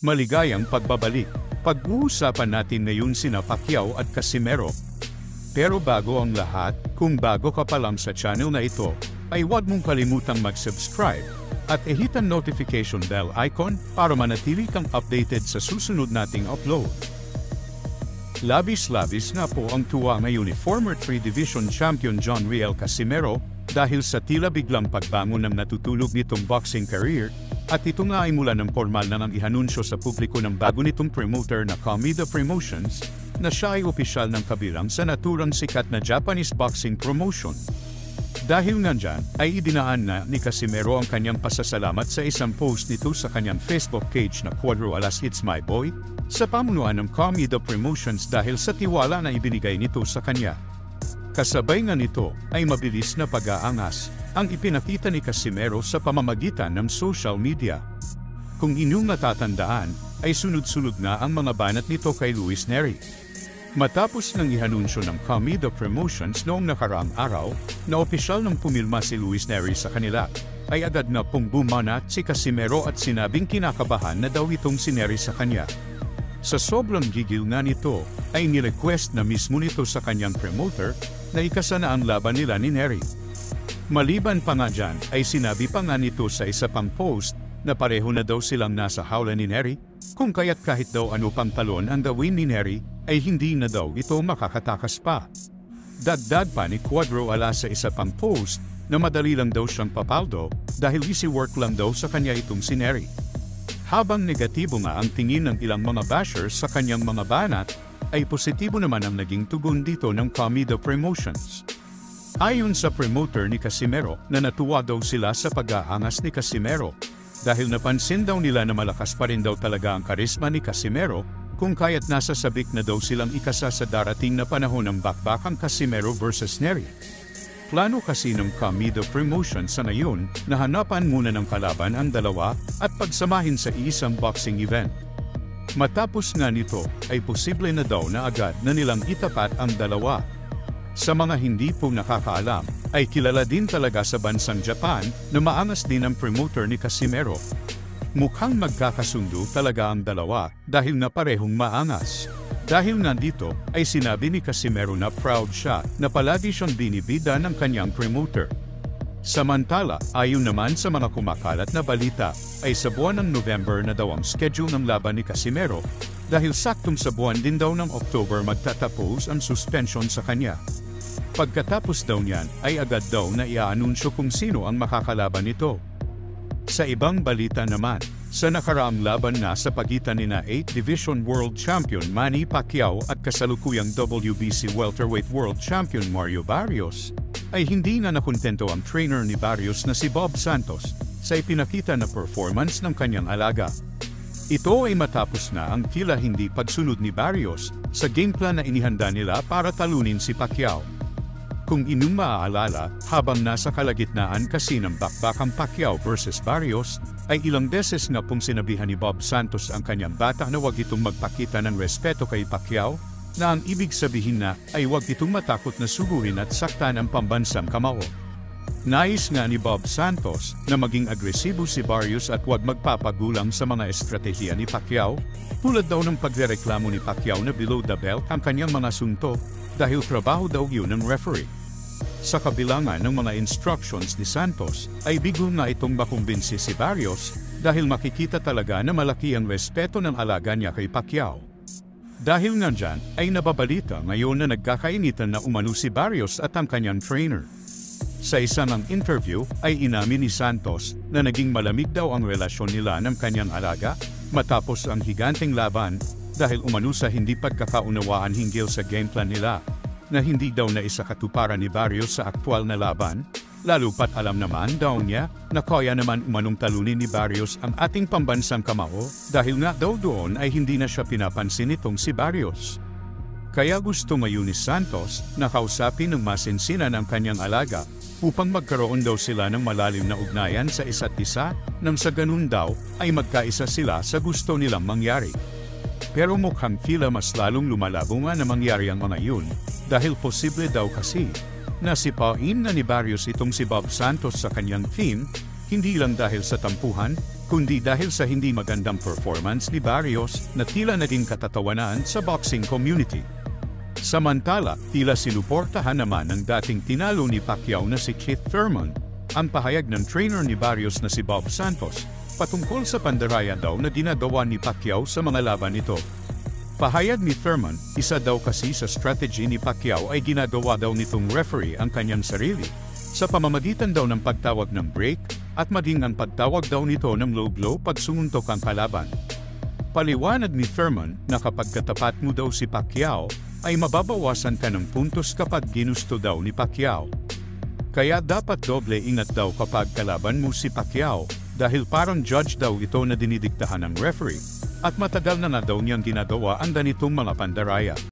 Maligayang pagbabalik. Pag-uusapan natin ngayon sina Pacquiao at Casimero. Pero bago ang lahat, kung bago ka pa lang sa channel na ito, ay huwag mong kalimutang mag-subscribe at i-hit ang notification bell icon para manatili kang updated sa susunod nating upload. Labis-labis nga po ang tuwa ngayon ni former 3 Division Champion John Riel Casimero dahil sa tila biglang pagbangon ng natutulog nitong boxing career, at ito nga ay mula ng formal na nang ihanunsyo sa publiko ng bago nitong promoter na Kamida Promotions na siya ay opisyal ng kabilang sa naturang sikat na Japanese boxing promotion. Dahil nga dyan, ay idinaan na ni Casimero ang kanyang pasasalamat sa isang post nito sa kanyang Facebook page na Cuadro Alas It's My Boy, sa pamunuan ng Kamida Promotions dahil sa tiwala na ibinigay nito sa kanya. Kasabay nga nito ay mabilis na pag-aangas ang ipinakita ni Casimero sa pamamagitan ng social media. Kung inyong natatandaan, ay sunod-sunod na ang mga banat nito kay Luis Nery. Matapos nang ihanunsyo ng Kamida Promotions noong nakaraang araw na opisyal ng pumilma si Luis Nery sa kanila, ay agad na pong bumanat si Casimero at sinabing kinakabahan na daw itong si Nery sa kanya. Sa sobrang gigil nga nito, ay nirequest na mismo nito sa kanyang promoter na ikasa na ang laban nila ni Nery. Maliban pa nga dyan, ay sinabi pa nga nito sa isa pang post na pareho na daw silang nasa hawla ni Nery, kung kaya't kahit daw ano pang talon ang gawin ni Nery, ay hindi na daw ito makakatakas pa. Dagdag pa ni Cuadro Alas sa isa pang post na madali lang daw siyang papaldo dahil easy work lang daw sa kanya itong si Nery. Habang negatibo nga ang tingin ng ilang mga bashers sa kanyang mga banat, ay positibo naman ang naging tugon dito ng Kamida Promotions. Ayon sa promoter ni Casimero na natuwa daw sila sa pag-aangas ni Casimero dahil napansin daw nila na malakas pa rin daw talaga ang karisma ni Casimero, kung kaya't nasa sabik na daw silang ikasa sa darating na panahon ng bakbakang Casimero versus Nery. Plano kasi ng Kamida Promotion sa ngayon na hanapan muna ng kalaban ang dalawa at pagsamahin sa isang boxing event. Matapos nga nito ay posible na daw na agad na nilang itapat ang dalawa. Sa mga hindi po nakakaalam, ay kilala din talaga sa bansang Japan na maangas din ang promoter ni Casimero. Mukhang magkakasundo talaga ang dalawa dahil na parehong maangas. Dahil nga dito, ay sinabi ni Casimero na proud siya na palagi siyang binibida ng kanyang promoter. Samantala, ayon naman sa mga kumakalat na balita, ay sa buwan ng November na daw ang schedule ng laban ni Casimero dahil saktong sa buwan din daw ng October magtatapos ang suspension sa kanya. Pagkatapos daw niyan, ay agad daw na iaanunsyo kung sino ang makakalaban nito. Sa ibang balita naman, sa nakaraang laban na sa pagitan nina 8 Division World Champion Manny Pacquiao at kasalukuyang WBC Welterweight World Champion Mario Barrios, ay hindi na nakontento ang trainer ni Barrios na si Bob Santos sa ipinakita na performance ng kanyang alaga. Ito ay matapos na ang tila hindi pagsunod ni Barrios sa gameplan na inihanda nila para talunin si Pacquiao. Kung inyong maaalala, habang nasa kalagitnaan kasi ng bakbakang Pacquiao versus Barrios, ay ilang beses nga pong sinabihan ni Bob Santos ang kanyang bata na huwag itong magpakita ng respeto kay Pacquiao, na ang ibig sabihin na ay huwag itong matakot na sugurin at saktan ang pambansang kamao. Nais nga ni Bob Santos na maging agresibo si Barrios at huwag magpapagulang sa mga estratehiya ni Pacquiao, tulad daw ng pagrereklamo ni Pacquiao na below the belt ang kanyang mga suntok dahil trabaho daw yun ng referee. Sa kabilangan ng mga instructions ni Santos, ay bigo na itong makumbinsi si Barrios dahil makikita talaga na malaki ang respeto ng alaga niya kay Pacquiao. Dahil nga dyan, ay nababalita ngayon na nagkakainitan na umano si Barrios at ang kanyang trainer. Sa isang interview, ay inamin ni Santos na naging malamig daw ang relasyon nila ng kanyang alaga matapos ang higanteng laban dahil umano sa hindi pagkakaunawaan hinggil sa gameplan nila, na hindi daw na isakatuparan ni Barrios sa aktwal na laban, lalo pat alam naman daw niya na kaya naman umanong talunin ni Barrios ang ating pambansang kamao dahil nga daw doon ay hindi na siya pinapansin nitong si Barrios. Kaya gusto ngayon ni Santos na kausapin ng masinsinan ang kanyang alaga upang magkaroon daw sila ng malalim na ugnayan sa isa't isa nang sa ganun daw ay magkaisa sila sa gusto nilang mangyari. Pero mukhang tila mas lalong lumalabo nga na mangyari ang mga yun dahil posible daw kasi na sipain na ni Barrios itong si Bob Santos sa kanyang team hindi lang dahil sa tampuhan, kundi dahil sa hindi magandang performance ni Barrios na tila naging katatawanan sa boxing community. Samantala, tila sinuportahan naman ng dating tinalo ni Pacquiao na si Keith Thurman, ang pahayag ng trainer ni Barrios na si Bob Santos, patungkol sa pandaraya daw na dinagawa ni Pacquiao sa mga laban nito. Pahayag ni Thurman, isa daw kasi sa strategy ni Pacquiao ay ginagawa daw nitong referee ang kanyang sarili, sa pamamagitan daw ng pagtawag ng break at maging ang pagtawag daw nito ng low blow pag sumuntok ang kalaban. Paliwanag ni Thurman na kapag katapat mo daw si Pacquiao, ay mababawasan ka ng puntos kapag ginusto daw ni Pacquiao. Kaya dapat doble ingat daw kapag kalaban mo si Pacquiao, dahil parang judge daw ito na dinidiktahan ng referee, at matagal na daw niyang ginagawa ang ganitong mga pandaraya.